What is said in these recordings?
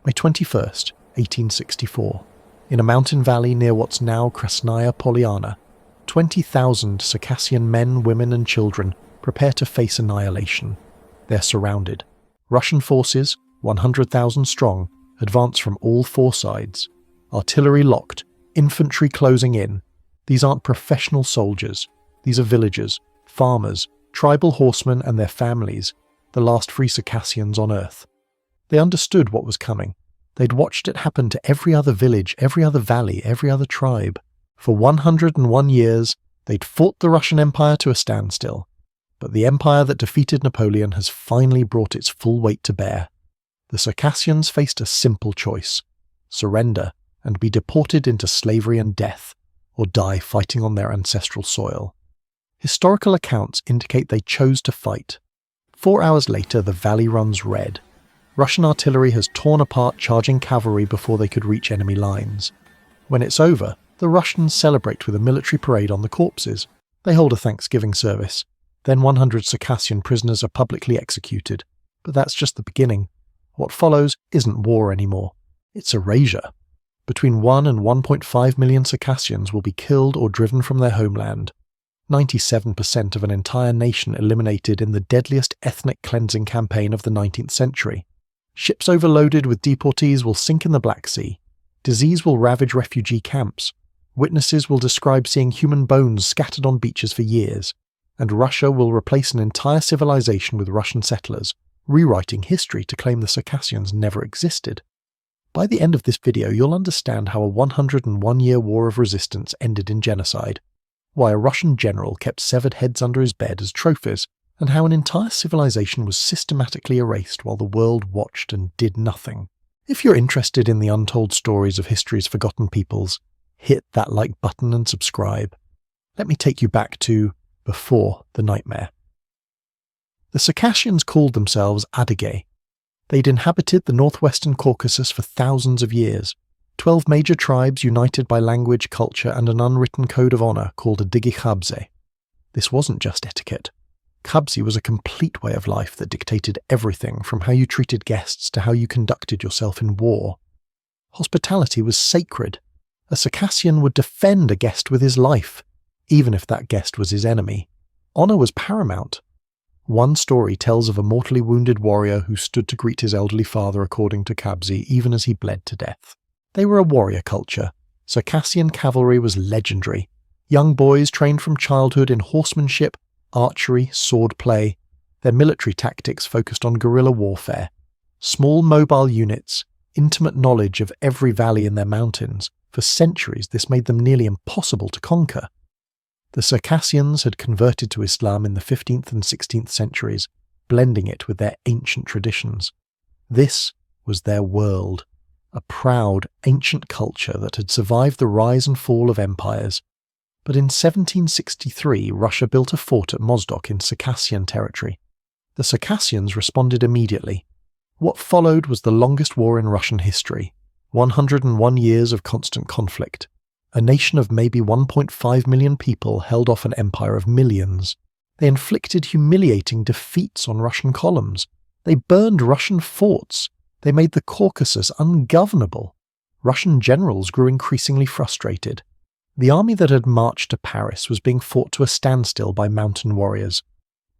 May 21st, 1864. In a mountain valley near what's now Krasnaya Polyana, 20,000 Circassian men, women and children prepare to face annihilation. They're surrounded. Russian forces, 100,000 strong, advance from all four sides. Artillery locked, infantry closing in. These aren't professional soldiers. These are villagers, farmers, tribal horsemen and their families, the last free Circassians on earth. They understood what was coming. They'd watched it happen to every other village, every other valley, every other tribe. For 101 years, they'd fought the Russian Empire to a standstill. But the empire that defeated Napoleon has finally brought its full weight to bear. The Circassians faced a simple choice: surrender and be deported into slavery and death, or die fighting on their ancestral soil. Historical accounts indicate they chose to fight. 4 hours later, the valley runs red. Russian artillery has torn apart charging cavalry before they could reach enemy lines. When it's over, the Russians celebrate with a military parade on the corpses. They hold a Thanksgiving service. Then 100 Circassian prisoners are publicly executed. But that's just the beginning. What follows isn't war anymore. It's erasure. Between 1 and 1.5 million Circassians will be killed or driven from their homeland. 97% of an entire nation eliminated in the deadliest ethnic cleansing campaign of the 19th century. Ships overloaded with deportees will sink in the Black Sea. Disease will ravage refugee camps. Witnesses will describe seeing human bones scattered on beaches for years. And Russia will replace an entire civilization with Russian settlers, rewriting history to claim the Circassians never existed. By the end of this video, you'll understand how a 101-year war of resistance ended in genocide, why a Russian general kept severed heads under his bed as trophies, and how an entire civilization was systematically erased while the world watched and did nothing. If you're interested in the untold stories of history's forgotten peoples, hit that like button and subscribe. Let me take you back to before the nightmare. The Circassians called themselves Adyghe. They'd inhabited the northwestern Caucasus for thousands of years. 12 major tribes united by language, culture, and an unwritten code of honor called a digikhabze. This wasn't just etiquette. Khabze was a complete way of life that dictated everything from how you treated guests to how you conducted yourself in war. Hospitality was sacred. A Circassian would defend a guest with his life, even if that guest was his enemy. Honor was paramount. One story tells of a mortally wounded warrior who stood to greet his elderly father according to Khabze, even as he bled to death. They were a warrior culture. Circassian cavalry was legendary. Young boys trained from childhood in horsemanship, archery, swordplay. Their military tactics focused on guerrilla warfare. Small mobile units, intimate knowledge of every valley in their mountains. For centuries, this made them nearly impossible to conquer. The Circassians had converted to Islam in the 15th and 16th centuries, blending it with their ancient traditions. This was their world, a proud, ancient culture that had survived the rise and fall of empires. But in 1763, Russia built a fort at Mozdok in Circassian territory. The Circassians responded immediately. What followed was the longest war in Russian history, 101 years of constant conflict. A nation of maybe 1.5 million people held off an empire of millions. They inflicted humiliating defeats on Russian columns. They burned Russian forts. They made the Caucasus ungovernable. Russian generals grew increasingly frustrated. The army that had marched to Paris was being fought to a standstill by mountain warriors.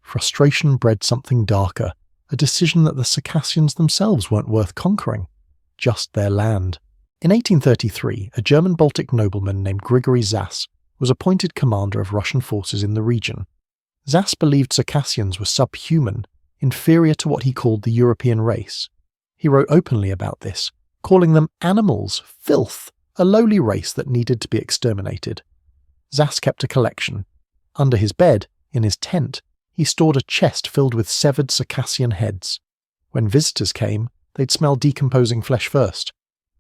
Frustration bred something darker, a decision that the Circassians themselves weren't worth conquering, just their land. In 1833, a German Baltic nobleman named Grigory Zas was appointed commander of Russian forces in the region. Zas believed Circassians were subhuman, inferior to what he called the European race. He wrote openly about this, calling them animals, filth, a lowly race that needed to be exterminated. Zas kept a collection. Under his bed, in his tent, he stored a chest filled with severed Circassian heads. When visitors came, they'd smell decomposing flesh first.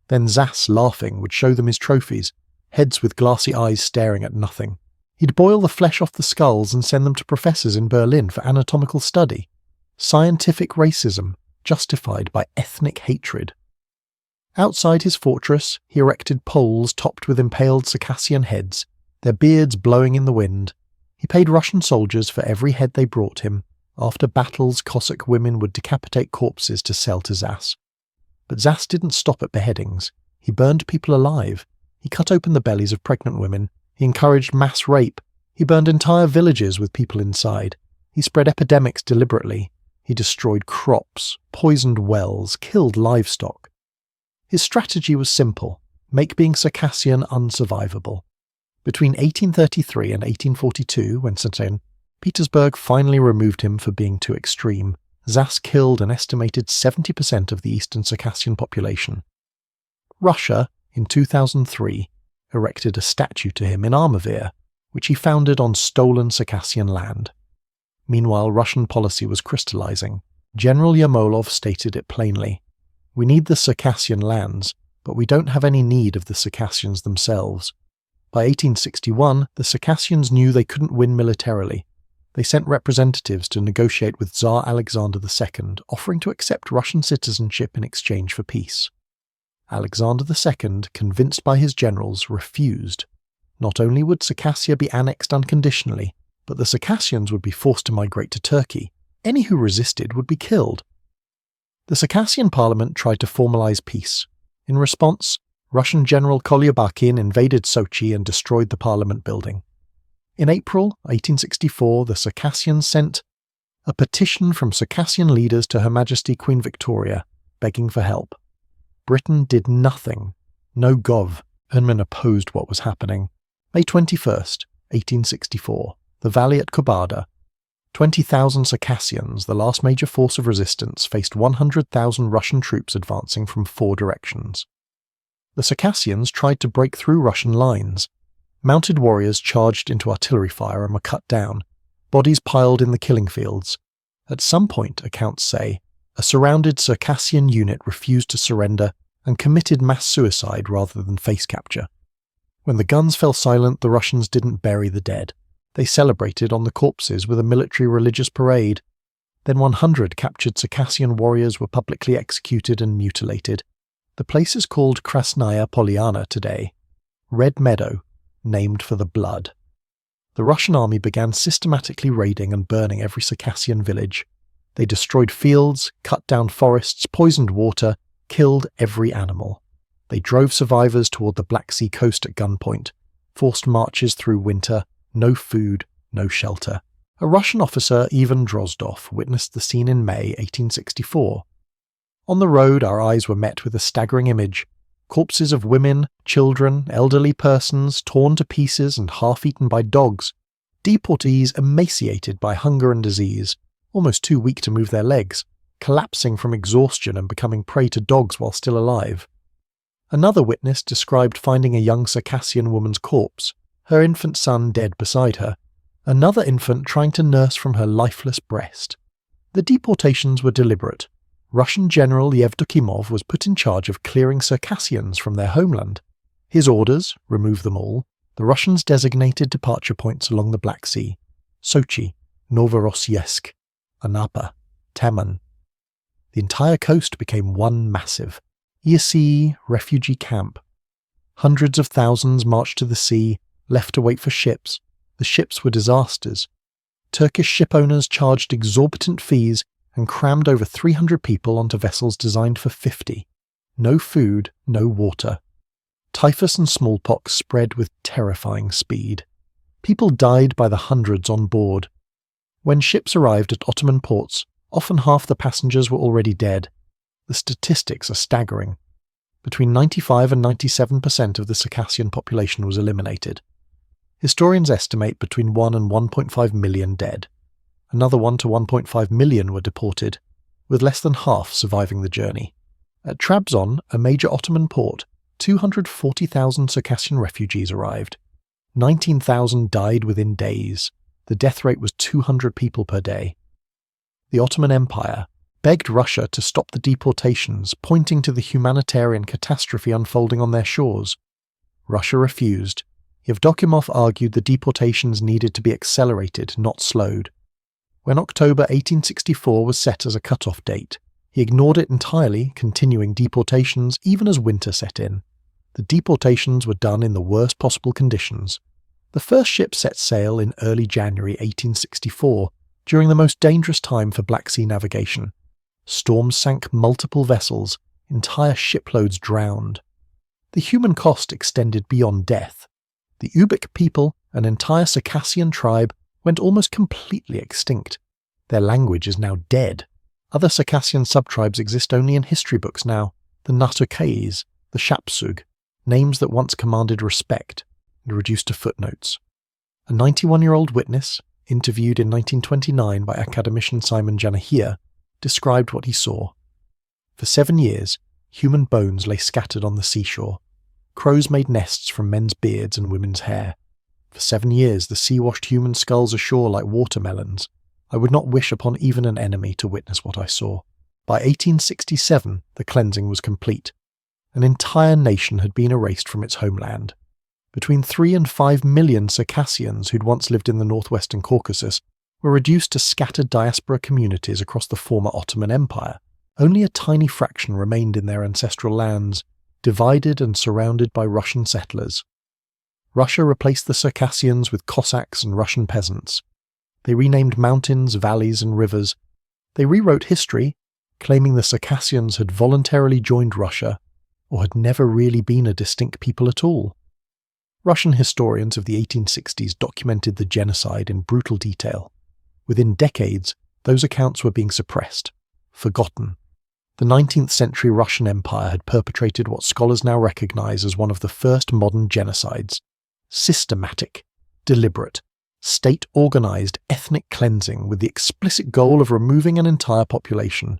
Then Zas, laughing, would show them his trophies, heads with glassy eyes staring at nothing. He'd boil the flesh off the skulls and send them to professors in Berlin for anatomical study. Scientific racism, justified by ethnic hatred. Outside his fortress, he erected poles topped with impaled Circassian heads, their beards blowing in the wind. He paid Russian soldiers for every head they brought him. After battles, Cossack women would decapitate corpses to sell to Zas. But Zas didn't stop at beheadings. He burned people alive. He cut open the bellies of pregnant women. He encouraged mass rape. He burned entire villages with people inside. He spread epidemics deliberately. He destroyed crops, poisoned wells, killed livestock. His strategy was simple: make being Circassian unsurvivable. Between 1833 and 1842, when St. Petersburg finally removed him for being too extreme, Zas killed an estimated 70% of the eastern Circassian population. Russia, in 2003, erected a statue to him in Armavir, which he founded on stolen Circassian land. Meanwhile, Russian policy was crystallizing. General Yermolov stated it plainly: "We need the Circassian lands, but we don't have any need of the Circassians themselves." By 1861, the Circassians knew they couldn't win militarily. They sent representatives to negotiate with Tsar Alexander II, offering to accept Russian citizenship in exchange for peace. Alexander II, convinced by his generals, refused. Not only would Circassia be annexed unconditionally, but the Circassians would be forced to migrate to Turkey. Any who resisted would be killed. The Circassian parliament tried to formalize peace. In response, Russian General Kolyabakin invaded Sochi and destroyed the parliament building. In April 1864, the Circassians sent a petition from Circassian leaders to Her Majesty Queen Victoria, begging for help. Britain did nothing. No gov. Unman opposed what was happening. May 21st, 1864, the valley at Kobada. 20,000 Circassians, the last major force of resistance, faced 100,000 Russian troops advancing from 4 directions. The Circassians tried to break through Russian lines. Mounted warriors charged into artillery fire and were cut down. Bodies piled in the killing fields. At some point, accounts say, a surrounded Circassian unit refused to surrender and committed mass suicide rather than face capture. When the guns fell silent, the Russians didn't bury the dead. They celebrated on the corpses with a military religious parade. Then 100 captured Circassian warriors were publicly executed and mutilated. The place is called Krasnaya Polyana today, Red Meadow, named for the blood. The Russian army began systematically raiding and burning every Circassian village. They destroyed fields, cut down forests, poisoned water, killed every animal. They drove survivors toward the Black Sea coast at gunpoint, forced marches through winter, no food, no shelter. A Russian officer, Ivan Drozdov, witnessed the scene in May 1864. On the road, our eyes were met with a staggering image: corpses of women, children, elderly persons, torn to pieces and half-eaten by dogs, deportees emaciated by hunger and disease, almost too weak to move their legs, collapsing from exhaustion and becoming prey to dogs while still alive. Another witness described finding a young Circassian woman's corpse, her infant son dead beside her, another infant trying to nurse from her lifeless breast. The deportations were deliberate. Russian General Yevdokimov was put in charge of clearing Circassians from their homeland. His orders: remove them all. The Russians designated departure points along the Black Sea: Sochi, Novorossiysk, Anapa, Taman. The entire coast became one massive ERASED refugee camp. Hundreds of thousands marched to the sea, left to wait for ships. The ships were disasters. Turkish ship owners charged exorbitant fees and crammed over 300 people onto vessels designed for 50. No food, no water. Typhus and smallpox spread with terrifying speed. People died by the hundreds on board. When ships arrived at Ottoman ports, often half the passengers were already dead. The statistics are staggering. Between 95 and 97% of the Circassian population was eliminated. Historians estimate between 1 and 1.5 million dead. Another 1 to 1.5 million were deported, with less than half surviving the journey. At Trabzon, a major Ottoman port, 240,000 Circassian refugees arrived. 19,000 died within days. The death rate was 200 people per day. The Ottoman Empire begged Russia to stop the deportations, pointing to the humanitarian catastrophe unfolding on their shores. Russia refused. Yevdokimov argued the deportations needed to be accelerated, not slowed. When October 1864 was set as a cut-off date, he ignored it entirely, continuing deportations even as winter set in. The deportations were done in the worst possible conditions. The first ship set sail in early January 1864, during the most dangerous time for Black Sea navigation. Storms sank multiple vessels, entire shiploads drowned. The human cost extended beyond death. The Ubik people, an entire Circassian tribe, went almost completely extinct. Their language is now dead. Other Circassian subtribes exist only in history books now, the Natukais, the Shapsug, names that once commanded respect and reduced to footnotes. A 91-year-old witness, interviewed in 1929 by academician Simon Janahir, described what he saw. For 7 years, human bones lay scattered on the seashore. Crows made nests from men's beards and women's hair. For 7 years, the sea washed human skulls ashore like watermelons. I would not wish upon even an enemy to witness what I saw. By 1867, the cleansing was complete. An entire nation had been erased from its homeland. Between 3 and 5 million Circassians who'd once lived in the northwestern Caucasus were reduced to scattered diaspora communities across the former Ottoman Empire. Only a tiny fraction remained in their ancestral lands, divided and surrounded by Russian settlers. Russia replaced the Circassians with Cossacks and Russian peasants. They renamed mountains, valleys, and rivers. They rewrote history, claiming the Circassians had voluntarily joined Russia, or had never really been a distinct people at all. Russian historians of the 1860s documented the genocide in brutal detail. Within decades, those accounts were being suppressed, forgotten. The 19th century Russian Empire had perpetrated what scholars now recognize as one of the first modern genocides. Systematic, deliberate, state-organized ethnic cleansing with the explicit goal of removing an entire population.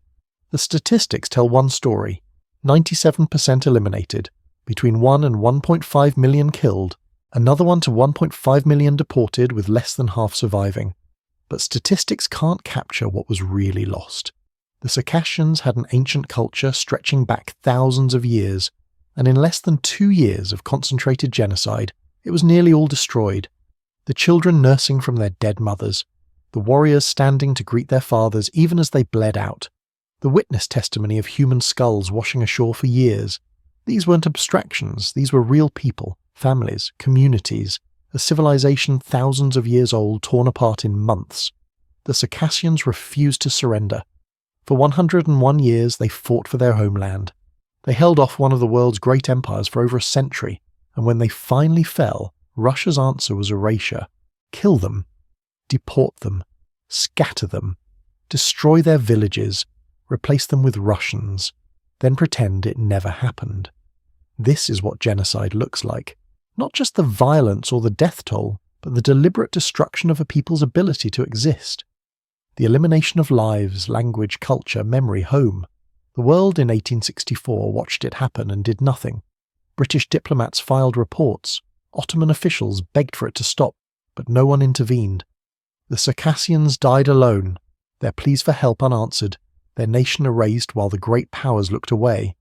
The statistics tell one story: 97% eliminated, between 1 and 1.5 million killed, another 1 to 1.5 million deported with less than half surviving. But statistics can't capture what was really lost. The Circassians had an ancient culture stretching back thousands of years, and in less than 2 years of concentrated genocide, it was nearly all destroyed. The children nursing from their dead mothers, the warriors standing to greet their fathers even as they bled out, the witness testimony of human skulls washing ashore for years. These weren't abstractions, these were real people, families, communities, a civilization thousands of years old torn apart in months. The Circassians refused to surrender. For 101 years they fought for their homeland. They held off one of the world's great empires for over a century, and when they finally fell, Russia's answer was erasure. Kill them, deport them, scatter them, destroy their villages, replace them with Russians, then pretend it never happened. This is what genocide looks like. Not just the violence or the death toll, but the deliberate destruction of a people's ability to exist. The elimination of lives, language, culture, memory, home. The world in 1864 watched it happen and did nothing. British diplomats filed reports. Ottoman officials begged for it to stop, but no one intervened. The Circassians died alone, their pleas for help unanswered, their nation erased while the great powers looked away.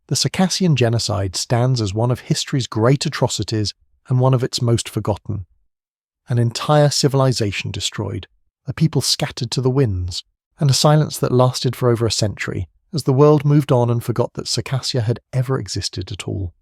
The Circassian genocide stands as one of history's great atrocities and one of its most forgotten. An entire civilization destroyed, a people scattered to the winds, and a silence that lasted for over a century as the world moved on and forgot that Circassia had ever existed at all.